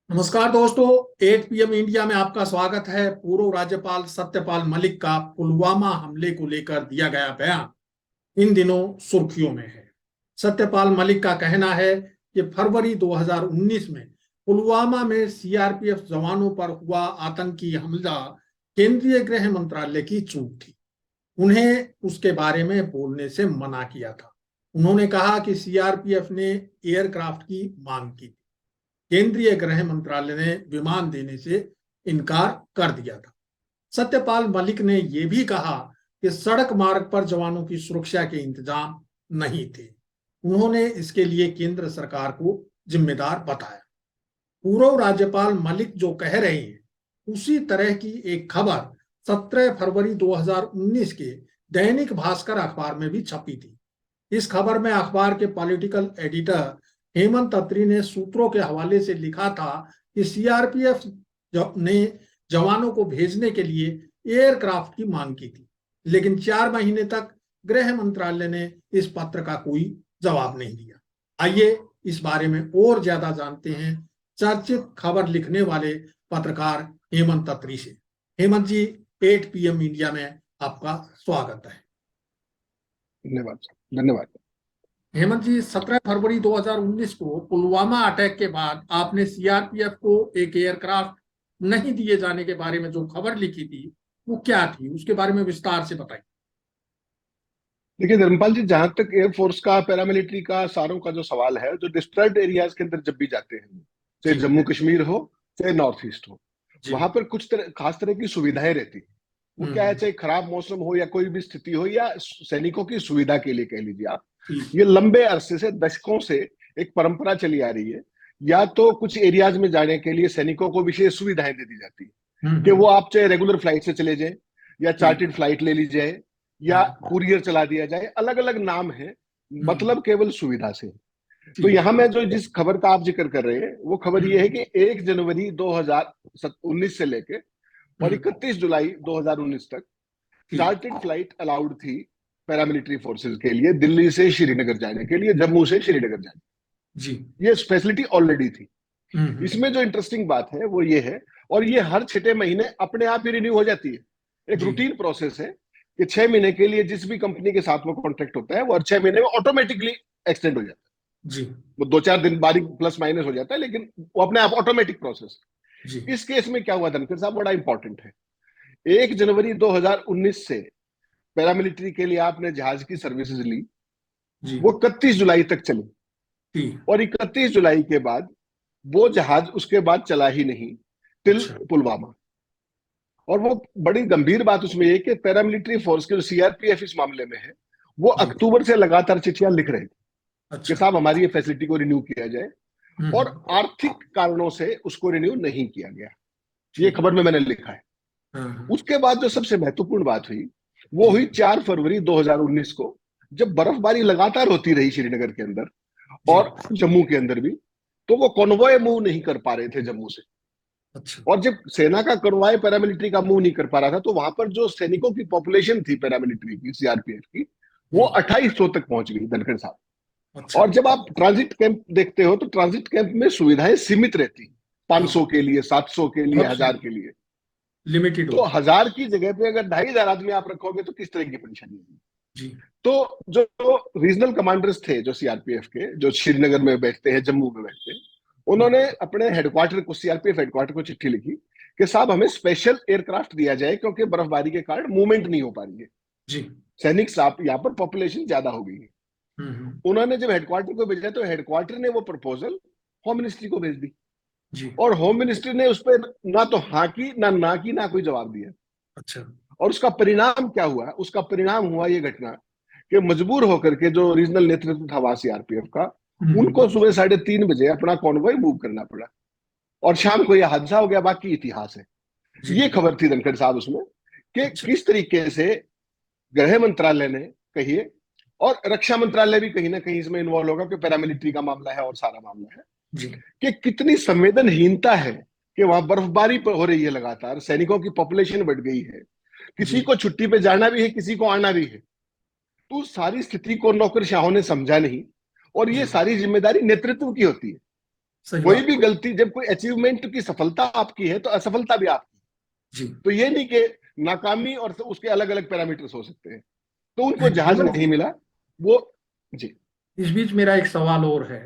नमस्कार दोस्तों। 8 PM India में आपका स्वागत है। पूर्व राज्यपाल सत्यपाल मलिक का पुलवामा हमले को लेकर दिया गया बयान इन दिनों सुर्खियों में है। सत्यपाल मलिक का कहना है कि फरवरी 2019 में पुलवामा में सीआरपीएफ जवानों पर हुआ आतंकी हमला केंद्रीय गृह मंत्रालय की चूक थी। उन्हें उसके बारे में बोलने से मना किया था। उन्होंने कहा कि सीआरपीएफ ने एयरक्राफ्ट की मांग की। केंद्रीय गृह मंत्रालय ने विमान देने से इनकार कर दिया था। सत्यपाल मलिक ने यह भी कहा कि सड़क मार्ग पर जवानों की सुरक्षा के इंतजाम नहीं थे। उन्होंने इसके लिए केंद्र सरकार को जिम्मेदार बताया। पूर्व राज्यपाल मलिक जो कह रहे हैं उसी तरह की एक खबर 17 फरवरी 2019 के दैनिक भास्कर अखबार में भी छपी थी। इस खबर में अखबार के पॉलिटिकल एडिटर हेमंत अत्री ने सूत्रों के हवाले से लिखा था कि सीआरपीएफ ने जवानों को भेजने के लिए एयरक्राफ्ट की मांग की थी, लेकिन 4 महीने तक गृह मंत्रालय ने इस पत्र का कोई जवाब नहीं दिया। आइए इस बारे में और ज्यादा जानते हैं चर्चित खबर लिखने वाले पत्रकार हेमंत अत्री से। हेमंत जी, 8 PM इंडिया में आपका स्वागत है। धन्यवाद। धन्यवाद। हेमंत जी, 17 फरवरी 2019 को पुलवामा अटैक के बाद आपने सीआरपीएफ को एक एयरक्राफ्ट नहीं दिए जाने के बारे में जो खबर लिखी थी वो क्या थी, उसके बारे में विस्तार से बताइए। देखिए धर्मपाल जी, जहां तक एयरफोर्स का पैरामिलिट्री का सारों का जो सवाल है, जो डिस्ट्रक्ट एरियाज के अंदर जब भी जाते हैं, चाहे जी जम्मू कश्मीर हो चाहे नॉर्थ ईस्ट हो, जी। वहां पर कुछ खास तरह की सुविधाएं रहती। वो क्या है, हम्म। चाहे खराब मौसम हो या कोई भी स्थिति हो, या सैनिकों की सुविधा के लिए कह लीजिए आप, ठीक। ये लंबे अरसे से, दशकों से एक परंपरा चली आ रही है। या तो कुछ एरियाज में जाने के लिए सैनिकों को विशेष सुविधाएं दे दी जाती है कि वो आप चाहे रेगुलर फ्लाइट से चले जाएं या ठीक। चार्टर्ड फ्लाइट ले ली जाए या कुरियर चला दिया जाए, अलग अलग नाम है, हम्म। मतलब केवल सुविधा से। तो ठीक। यहाँ मैं जो जिस खबर का आप जिक्र कर रहे हैं वो खबर ये है हम्म। कि 1 जनवरी 2019 से लेके और हम्म। 31 जुलाई 2019 तक ठीक। चार्टर्ड फ्लाइट अलाउड थी पैरामिलिट्री फोर्सेज के लिए, दिल्ली से श्रीनगर जाने के लिए, जम्मू से श्रीनगर जाने। जी। ये फैसिलिटी ऑलरेडी थी। हम्म। इसमें जो इंटरेस्टिंग बात है वो ये है, और ये हर 6 महीने अपने आप ही रिन्यू हो जाती है। एक जी रूटीन प्रोसेस है कि 6 महीने के लिए जिस भी कंपनी के साथ वो कॉन्ट्रैक्ट होता है वो हर 6 महीने में ऑटोमेटिकली एक्सटेंड हो जाता जी। है। वो 2-4 दिन बारीक प्लस माइनस हो जाता है, लेकिन वो अपने आप ऑटोमेटिक प्रोसेस। जी। इस केस में क्या हुआ धनखड़ साहब, बड़ा इंपॉर्टेंट है। 1 जनवरी 2019 से पैरामिलिट्री के लिए आपने जहाज की सर्विसेज ली, जी। वो 31 जुलाई तक चली। ठीक। और 31 जुलाई के बाद वो जहाज उसके बाद चला ही नहीं टिल अच्छा। पुलवामा। और वो बड़ी गंभीर बात उसमें ये कि पैरामिलिट्री फोर्स के जो सीआरपीएफ इस मामले में है, वो जी। अक्टूबर से लगातार चिट्ठियां लिख रहे थे कि अच्छा। साहब हमारी ये फैसिलिटी को रिन्यू किया जाए, और हम्म। आर्थिक कारणों से उसको रिन्यू नहीं किया गया। ये ठीक। खबर में मैंने लिखा है। हाँ। उसके बाद जो सबसे महत्वपूर्ण बात हुई वो जी। हुई 4 फरवरी 2019 को, जब बर्फबारी लगातार होती रही श्रीनगर के अंदर जी। और जम्मू के अंदर भी, तो वो कॉन्वॉय मूव नहीं कर पा रहे थे जम्मू से। अच्छा। और जब सेना का कॉन्वॉय पैरामिलिट्री का मूव नहीं कर पा रहा था, तो वहां पर जो सैनिकों की पॉपुलेशन थी पैरामिलिट्री की, सीआरपीएफ की, वो हम्म। 2800 तक पहुंच गई धनखड़ साहब। अच्छा। और जब आप ट्रांजिट कैंप देखते हो तो ट्रांजिट कैंप में सुविधाएं सीमित रहती, हाँ, 500 के लिए, 700 के लिए, बहुत 1000 के लिए। लिमिटेड तो होती। 1000 की जगह पे अगर 2500 आदमी आप रखोगे तो किस तरह की परेशानी होगी। जी। तो जो रीजनल कमांडर्स थे जो सीआरपीएफ के, जो श्रीनगर में बैठते हैं, जम्मू में बैठते हैं, उन्होंने हम्म। अपने हेडक्वार्टर को, सीआरपीएफ हेडक्वार्टर को चिट्ठी लिखी कि साहब हमें स्पेशल एयरक्राफ्ट दिया जाए क्योंकि बर्फबारी के कारण मूवमेंट नहीं हो पा रही है। जी। सैनिक साहब यहाँ पर पॉपुलेशन ज्यादा हो गई है। हम्म। उन्होंने जब हेडक्वार्टर को भेजा तो हेडक्वार्टर ने वो प्रपोजल होम मिनिस्ट्री को भेज दी, जी। और होम मिनिस्ट्री ने उस पर ना तो हाँ की ना की ना कोई जवाब दिया। अच्छा। और उसका परिणाम क्या हुआ? उसका परिणाम हुआ ये घटना कि मजबूर होकर के जो रीजनल नेतृत्व था वहां सीआरपीएफ का, उनको हम्म। सुबह 3:30 बजे अपना कॉन्वॉय मूव करना पड़ा, और शाम को यह हादसा हो गया। बाकी इतिहास है। जी। ये खबर थी धनखड़ साहब उसमें कि अच्छा। किस तरीके से गृह मंत्रालय ने, कहिए, और रक्षा मंत्रालय भी कहीं ना कहीं इसमें इन्वॉल्व होगा कि पैरामिलिट्री का मामला है और सारा मामला है, जी। कि कितनी संवेदनहीनता है कि वहां बर्फबारी हो रही है लगातार, सैनिकों की पॉपुलेशन बढ़ गई है, जी। किसी को छुट्टी पे जाना भी है, किसी को आना भी है। तो सारी स्थिति को नौकरशाहों ने समझा नहीं, और ये जी। सारी जिम्मेदारी नेतृत्व की होती है। सही कोई बात। भी गलती, जब कोई अचीवमेंट की सफलता आपकी है तो असफलता भी आपकी। जी। तो ये नहीं कि नाकामी और उसके अलग अलग पैरामीटर्स हो सकते हैं। तो उनको जहाज केवल नहीं मिला वो। जी। इस बीच मेरा एक सवाल और है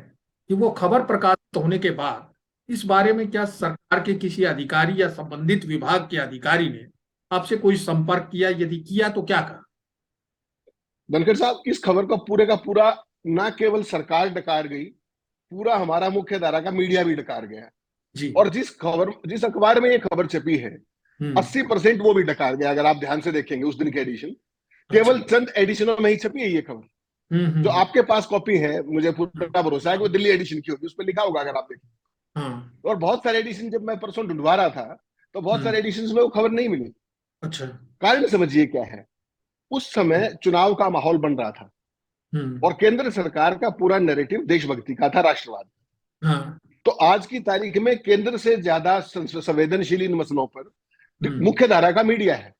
कि वो खबर प्रकाशित होने के बाद इस बारे में क्या सरकार के किसी अधिकारी या संबंधित विभाग के अधिकारी ने आपसे कोई संपर्क किया? यदि किया तो क्या कहा? धनखड़ साहब, इस खबर का पूरा ना केवल सरकार डकार गई, पूरा हमारा मुख्य धारा का मीडिया भी डकार गया। जी। और जिस अखबार में ये खबर छपी है, हम्म। 80% वो भी डकार गया। अगर आप ध्यान से देखेंगे उस दिन के एडिशन, अच्छा। केवल चंद एडिशनों में ही छपी है ये खबर। जो हम्म। आपके पास कॉपी है, मुझे हाँ। पूरा भरोसा है कि वो दिल्ली एडिशन की होगी, उस पर लिखा होगा अगर आप देखें। हाँ। और बहुत सारे एडिशन जब मैं परसों ढूंढवा रहा था, तो बहुत हम्म। सारे एडिशन में वो खबर नहीं मिली। अच्छा। कारण समझिए क्या है। उस हम्म। समय चुनाव का माहौल बन रहा था हम्म। और केंद्र सरकार का पूरा नैरेटिव देशभक्ति का था, राष्ट्रवाद। हाँ। तो आज की तारीख में केंद्र से ज्यादा संवेदनशील इन मसलों पर हम्म। मुख्य धारा का मीडिया है।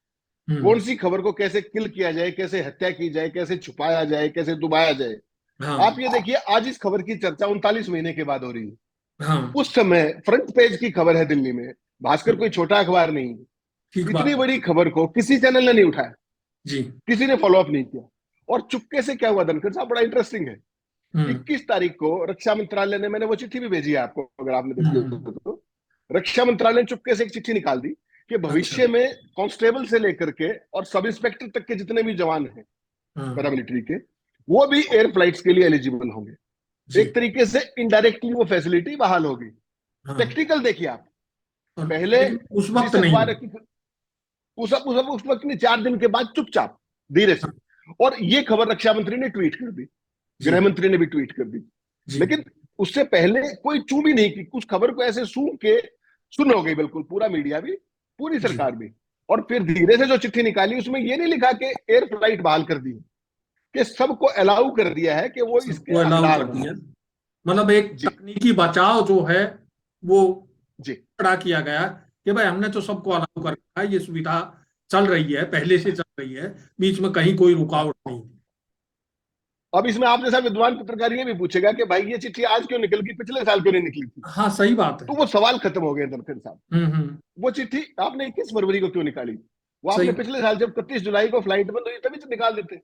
कौन हम्म। सी खबर को कैसे किल किया जाए, कैसे हत्या की जाए, कैसे छुपाया जाए, कैसे दबाया जाए। आप हाँ। ये देखिए, आज इस खबर की चर्चा 39 महीने के बाद हो रही है। हाँ। उस समय फ्रंट पेज की खबर है दिल्ली में। भास्कर कोई हम्म। छोटा अखबार नहीं। ठीक इतनी बात है। बड़ी खबर को किसी चैनल ने नहीं उठाया, जी। किसी ने फॉलोअप नहीं किया। और चुपके से क्या हुआ धनखड़ साहब, बड़ा इंटरेस्टिंग है। हम्म। 21 तारीख को रक्षा मंत्रालय ने, मैंने वो चिट्ठी भी भेजी है आपको अगर आपने देखी हो हम्म। तो, रक्षा मंत्रालय ने चुपके से एक चिट्ठी निकाल दी कि अच्छा। भविष्य में कांस्टेबल से लेकर के और सब इंस्पेक्टर तक के जितने भी जवान हैं हाँ। पैरामिलिट्री के, वो भी एयर फ्लाइट्स के लिए एलिजिबल होंगे। जी। एक तरीके से इनडायरेक्टली वो फैसिलिटी बहाल होगी। हाँ। टेक्निकल देखिए आप, और पहले लेकिन उस वक्त जिस नहीं अखबार हुआ। की उस वक्त नहीं, 4 दिन के बाद चुपचाप धीरे से। हाँ। और ये खबर रक्षा मंत्री ने ट्वीट कर दी, जी। गृह मंत्री ने भी ट्वीट कर दी। जी। लेकिन उससे पहले कोई चू भी नहीं की, कुछ खबर को ऐसे सूंघ के सुन हो गई बिल्कुल, पूरा मीडिया भी, पूरी जी। सरकार भी। और फिर धीरे से जो चिट्ठी निकाली उसमें ये नहीं लिखा कि एयर फ्लाइट बहाल कर दी, कि सबको अलाउ कर दिया है कि वो इसके सबको अलाउ हकदार कर बने। दिया। मतलब एक जी। तकनीकी बचाव जो है वो जी। खड़ा किया गया कि भाई हमने तो सबको अलाउ कर रखा है, ये सुविधा चल रही है, पहले से चल रही है, बीच में कहीं कोई रुकावट नहीं थी। अब इसमें आप जैसा विद्वान पत्रकार ये भी पूछेगा कि भाई ये चिट्ठी आज क्यों निकल गई, पिछले साल क्यों नहीं निकली थी। हाँ, सही बात है। तो वो सवाल खत्म हो गए धनखड़ साहब। हम्म। वो चिट्ठी आपने 21 फरवरी को क्यों निकाली, वो आपने सही। पिछले साल जब 31 जुलाई को फ्लाइट बंद हुई तभी तो निकाल देते।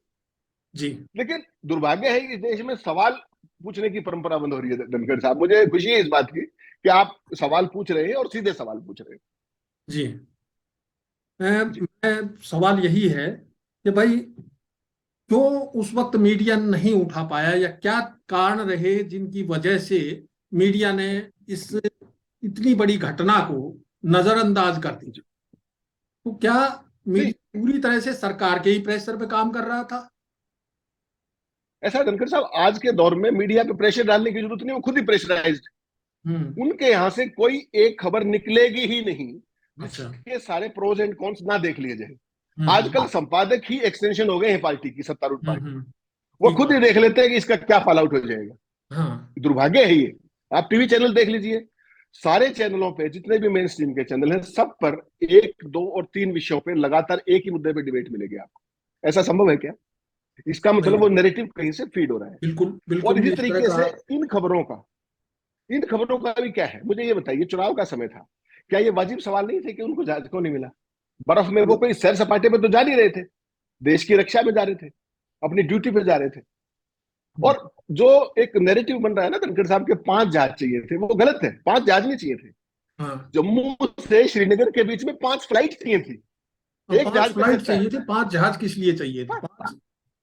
जी। लेकिन दुर्भाग्य है कि इस देश में सवाल पूछने की परंपरा बंद हो रही है धनखड़ साहब। मुझे खुशी है इस बात की कि आप सवाल पूछ रहे हैं और सीधे सवाल पूछ रहे हैं। जी। जी। सवाल यही है कि भाई क्यों उस वक्त मीडिया नहीं उठा पाया, या क्या कारण रहे जिनकी वजह से मीडिया ने इस इतनी बड़ी घटना को नजरअंदाज कर दिया? तो क्या नहीं, मीडिया पूरी तरह से सरकार के ही प्रेशर पे काम कर रहा था? ऐसा धनखड़ साहब, आज के दौर में मीडिया पे प्रेशर डालने की जरूरत नहीं, वो खुद ही प्रेशराइज्ड। हम्म। उनके यहां से कोई एक खबर निकलेगी ही नहीं अच्छा। जिसके सारे प्रोज एंड कॉन्स ना देख लिए जाए। हम्म। आजकल संपादक ही एक्सटेंशन हो गए हैं पार्टी की, सत्तारूढ़ पार्टी। हम्म। वो ठीक खुद ही बात। देख लेते हैं कि इसका क्या फॉल आउट हो जाएगा। हाँ। दुर्भाग्य है ये। आप टीवी चैनल देख लीजिए, सारे चैनलों पे जितने भी मेन स्ट्रीम के चैनल हैं, सब पर 1, 2 और 3 विषयों पे लगातार एक ही मुद्दे पे डिबेट मिलेगी आपको। ऐसा संभव है क्या? इसका सही मतलब वो बात। नैरेटिव कहीं से फीड हो रहा है। बिल्कुल और बिल्कुल इसी इस तरह तरीके का। से इन खबरों का इन खबरों का भी क्या है, मुझे ये बताइए। चुनाव का समय था, क्या ये वाजिब सवाल नहीं थे कि उनको जहाज क्यों नहीं मिला? बर्फ में वो कोई सैर सपाटे पे तो जा नहीं रहे थे, देश की रक्षा में जा रहे थे, अपनी ड्यूटी पे जा रहे थे। और जो एक नैरेटिव बन रहा है ना धनखड़ साहब के 5 जहाज चाहिए थे, वो गलत है। 5 जहाज नहीं चाहिए थे। हाँ। जम्मू से श्रीनगर के बीच में 5 फ्लाइट चाहिए थी। और एक पांच जहाज कर फ्लाइट सकता है। चाहिए थे, 5 जहाज किस लिए चाहिए थे? हाँ, 5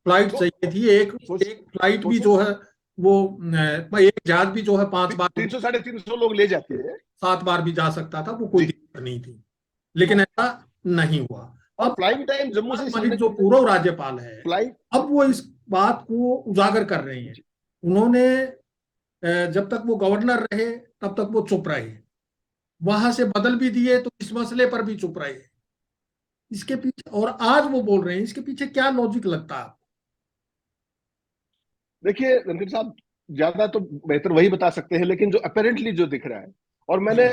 फ्लाइट तो चाहिए थी। एक सोच एक फ्लाइट भी सोचिए, जो है वो एक जहाज भी जो है 5 बार 300 साढ़े 300 लोग ले जाते हैं। 7 बार भी जा सकता था, वो कोई जी। दिक्कत नहीं थी। लेकिन ऐसा नहीं हुआ। और अब फ्लाइंग टाइम जम्मू से मलिक जो श्रीनगर पूर्व राज्यपाल है, फ्लाइट। अब वो इस बात को उजागर कर रहे हैं। उन्होंने जब तक वो गवर्नर रहे तब तक वो चुप रहे, वहां से बदल भी दिए तो इस मसले पर भी चुप रहे। इसके पीछे, और आज वो बोल रहे हैं, इसके पीछे क्या लॉजिक लगता है आपको? देखिए रणधीर साहब, ज्यादा तो बेहतर वही बता सकते हैं, लेकिन जो अपेरेंटली जो दिख रहा है। और जी। मैंने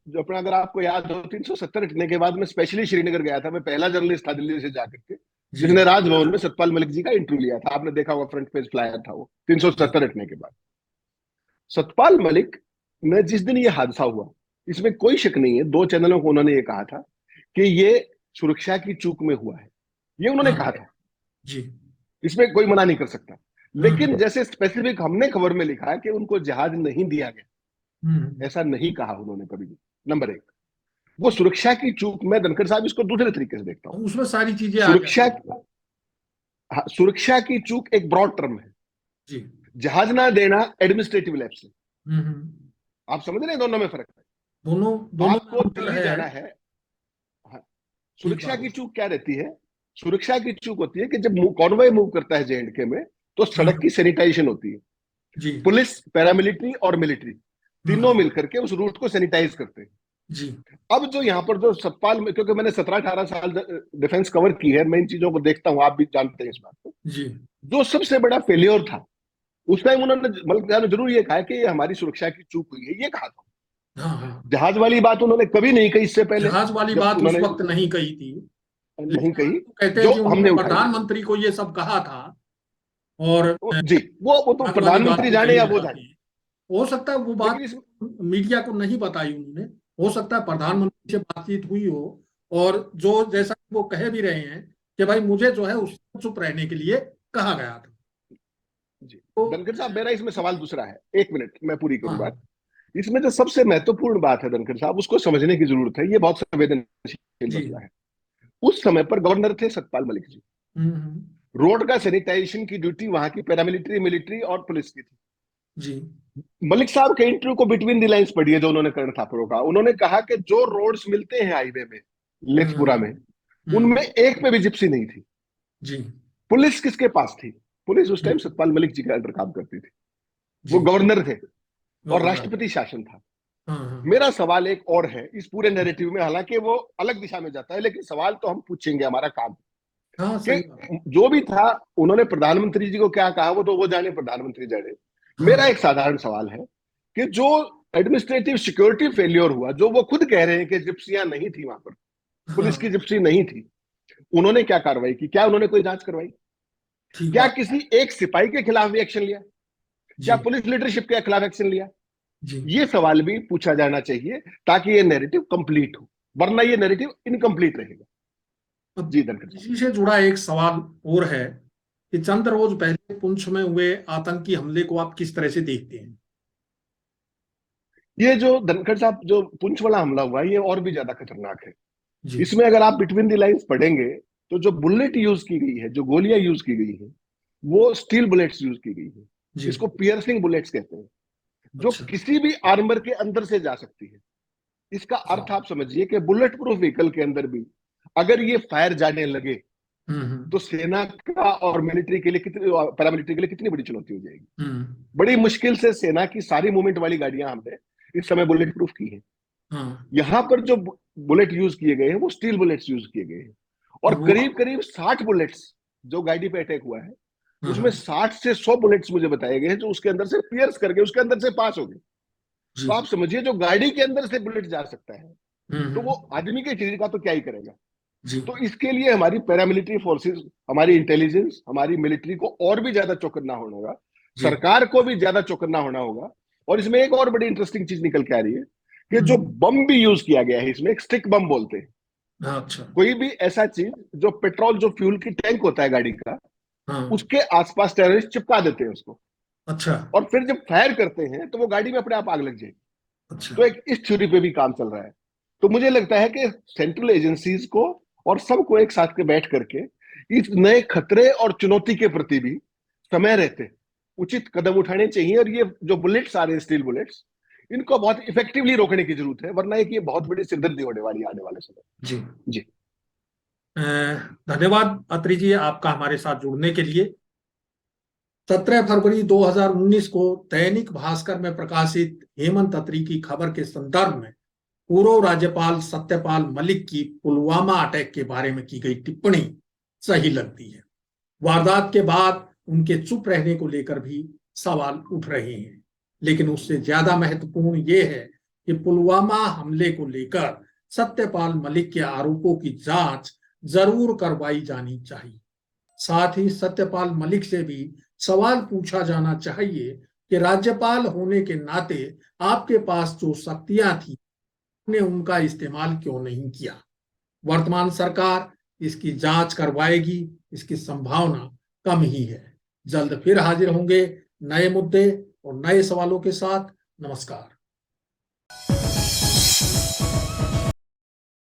जो अपना, अगर आपको याद हो, 370 हटने के बाद मैं स्पेशली श्रीनगर गया था। मैं पहला जर्नलिस्ट था दिल्ली से जाकर के जी। जिसने राजभवन में सतपाल मलिक जी का इंटरव्यू लिया था। आपने देखा होगा, फ्रंट पेज फ्लायर था वो, 370 हटने के बाद। सतपाल मलिक मैं जिस दिन ये हादसा हुआ, इसमें कोई शक नहीं है, 2 चैनलों को उन्होंने ये कहा था कि ये सुरक्षा की चूक में हुआ है, ये उन्होंने हाँ कहा था, जी। इसमें कोई मना नहीं कर सकता। लेकिन हम्म जैसे स्पेसिफिक हमने खबर में लिखा है कि उनको जहाज नहीं दिया गया, हम्म। ऐसा नहीं कहा उन्होंने कभी भी। नंबर एक, वो सुरक्षा की चूक, मैं धनखड़ साहब इसको दूसरे तरीके से देखता हूँ। उसमें सारी चीजें आ सुरक्षा, जाती हैं। हाँ, सुरक्षा की चूक एक ब्रॉड टर्म है। जी। जहाज ना देना एडमिनिस्ट्रेटिव लैप्स है। हम्म। आप समझ रहे हैं दोनों में फर्क है। दोनों दोनों में आपको अंतर दिल्ली है। जाना है, हाँ, ठीक सुरक्षा बात की है। चूक क्या रहती है? सुरक्षा की चूक होती है कि जब कॉन्वॉय मूव करता है जेएंडके में, तो सड़क हाँ की सैनिटाइजेशन होती है। जी। पुलिस, पैरामिलिट्री और मिलिट्री तीनों हाँ मिलकर के उस रूट को सैनिटाइज करते हैं। जी। अब जो यहाँ पर जो सतपाल में, क्योंकि मैंने 17-18 साल डिफेंस कवर की है, मैं इन चीजों को देखता हूँ, आप भी जानते हैं इस बात को। जी। जो सबसे बड़ा फेलियर था उस टाइम, उन्होंने मलिक साहब ने जरूर ये कहा कि ये हमारी सुरक्षा की चूक हुई है, ये कहा था। हाँ हाँ। जहाज वाली बात उन्होंने कभी नहीं कही इससे पहले, जहाज वाली जब बात उस उन्होंने वक्त नहीं कही थी। नहीं लेकिन आज कही, तो कहते हैं जो कि हमने उन्होंने उठाई। प्रधानमंत्री को ये सब कहा था। और जी, वो तो जहाज वाली बात प्रधानमंत्री तो जाने कही या नहीं वो जाती जाने। है। हो सकता है वो बात लेकिन इस, मीडिया को नहीं बताई उन्होंने। हो सकता है प्रधानमंत्री से बातचीत हुई हो। और जो जैसा कि वो कह भी रहे हैं कि भाई मुझे जो है उससे चुप रहने के लिए कहा गया था। जी, तो धनखड़ साहब, मेरा इसमें सवाल दूसरा है, 1 मिनट मैं पूरी करूं हाँ बात। इसमें जो सबसे महत्वपूर्ण बात है धनखड़ साहब, उसको समझने की जरूरत है, ये बहुत संवेदनशील जी। मसला है। उस समय पर गवर्नर थे सतपाल मलिक जी। हम्म। रोड का सैनिटाइजेशन की ड्यूटी वहां की पैरामिलिट्री, मिलिट्री और पुलिस की थी। जी। मलिक साहब के इंटरव्यू को बिटवीन द लाइंस पढ़िए जो उन्होंने कर्ण थापरों का, उन्होंने कहा कि जो रोड्स मिलते हैं हाईवे में, लेथपुरा हम्म में, उनमें एक पे भी जिप्सी नहीं थी। जी। पुलिस किसके पास थी? पुलिस उस टाइम हम्म, सतपाल मलिक जी के अंडर काम करती थी, वो जी। गवर्नर थे और गवर्नर। राष्ट्रपति शासन था। हाँ हाँ मेरा सवाल एक और है इस पूरे नैरेटिव में, हालांकि वो अलग दिशा में जाता है, लेकिन सवाल तो हम पूछेंगे, हमारा काम हाँ। कि सही बात। जो भी था, उन्होंने प्रधानमंत्री जी को क्या कहा वो तो वो जाने, प्रधानमंत्री जाने। मेरा हाँ एक साधारण सवाल है कि जो एडमिनिस्ट्रेटिव सिक्योरिटी फेलियर हुआ, जो वो खुद कह रहे हैं कि जिप्सियां नहीं थी वहां पर, पुलिस की हाँ। जिप्सी नहीं थी, उन्होंने क्या कार्रवाई की? क्या उन्होंने कोई जांच करवाई? ठीक क्या बात। किसी एक सिपाही के खिलाफ भी एक्शन लिया? क्या जी। पुलिस लीडरशिप के खिलाफ एक्शन लिया? जी। ये सवाल भी पूछा जाना चाहिए, ताकि ये नैरेटिव कंप्लीट हो, वरना ये नैरेटिव इनकम्प्लीट रहेगा। अब जी धनखड़ साहब। इसी से जुड़ा एक सवाल और है कि चंद रोज पहले पुंछ में हुए आतंकी हमले को आप किस तरह से देखते हैं? ये जो धनखड़ साहब, जो पुंछ वाला हमला हुआ है, ये और भी ज्यादा खतरनाक है। जी। इसमें अगर आप बिटवीन द लाइंस पढ़ेंगे, तो जो बुलेट यूज की गई है, जो गोलियां यूज की गई है, वो स्टील बुलेट्स यूज की गई है। जी। इसको पियर्सिंग बुलेट्स कहते हैं, जो अच्छा। किसी भी आर्मर के अंदर से जा सकती है। इसका अच्छा। अर्थ आप समझिए कि बुलेट प्रूफ व्हीकल के अंदर भी अगर ये फायर जाने लगे, हम्म। तो सेना का और मिलिट्री के लिए कितनी, पैरामिलिट्री के लिए कितनी बड़ी चुनौती हो जाएगी। हम्म। बड़ी मुश्किल से सेना की सारी मूवमेंट वाली गाड़ियां हमने इस समय बुलेट प्रूफ की है। हाँ। यहां पर जो बुलेट यूज किए गए हैं, वो स्टील बुलेट्स यूज किए गए हैं। और और वो। करीब करीब 60 बुलेट्स जो गाड़ी पे अटैक हुआ है, हाँ उसमें हाँ। 60 से 100 बुलेट्स मुझे बताए गए हैं जो उसके अंदर से पियर्स करके उसके अंदर से पास हो गए। जी। तो आप समझिए, जो गाड़ी के अंदर से बुलेट जा सकता है, तो वो हम्म। आदमी के शरीर का तो क्या ही करेगा। जी। तो इसके लिए हमारी पैरामिलिट्री फोर्सेस, हमारी इंटेलिजेंस, हमारी मिलिट्री को और भी ज्यादा चौकन्ना होना होगा, जी। सरकार को भी ज्यादा चौकन्ना होना होगा। और इसमें एक और बड़ी इंटरेस्टिंग चीज निकल के आ रही है कि जो हम्म। बम भी यूज किया गया है इसमें, एक स्टिक बम बोलते हैं। हाँ, अच्छा। कोई भी ऐसा चीज, जो पेट्रोल, जो फ्यूल की टैंक होता है गाड़ी का, हाँ। उसके आसपास टेररिस्ट चिपका देते हैं उसको, अच्छा। और फिर जब फायर करते हैं तो वो गाड़ी में अपने आप आग लग जाएगी। अच्छा। तो एक इस थ्योरी पे भी काम चल रहा है। तो मुझे लगता है कि सेंट्रल एजेंसीज को और सबको एक साथ के बैठ करके इस नए खतरे और चुनौती के प्रति भी समय रहते उचित कदम उठाने चाहिए। और ये जो बुलेट्स आ रहे हैं, स्टील बुलेट्स, इनको बहुत इफेक्टिवली रोकने की जरूरत है, वरना एक ये बहुत बड़ी सिरदर्दी होने वाली है आने वाले समय। जी। जी। अ, धन्यवाद अत्री जी आपका हमारे साथ जुड़ने के लिए। 17 फरवरी 2019 को दैनिक भास्कर में प्रकाशित हेमंत अत्री की खबर के संदर्भ में पूर्व राज्यपाल सत्यपाल मलिक की पुलवामा अटैक के बारे में की गई टिप्पणी सही लगती है। वारदात के बाद उनके चुप रहने को लेकर भी सवाल उठ रहे हैं। लेकिन उससे ज्यादा महत्वपूर्ण यह है कि पुलवामा हमले को लेकर सत्यपाल मलिक के आरोपों की जांच जरूर करवाई जानी चाहिए। साथ ही सत्यपाल मलिक से भी सवाल पूछा जाना चाहिए कि राज्यपाल होने के नाते आपके पास जो शक्तियां थी आपने उनका इस्तेमाल क्यों नहीं किया। वर्तमान सरकार इसकी जांच करवाएगी, इसकी संभावना कम ही है। जल्द फिर हाजिर होंगे नए मुद्दे और नए सवालों के साथ। नमस्कार।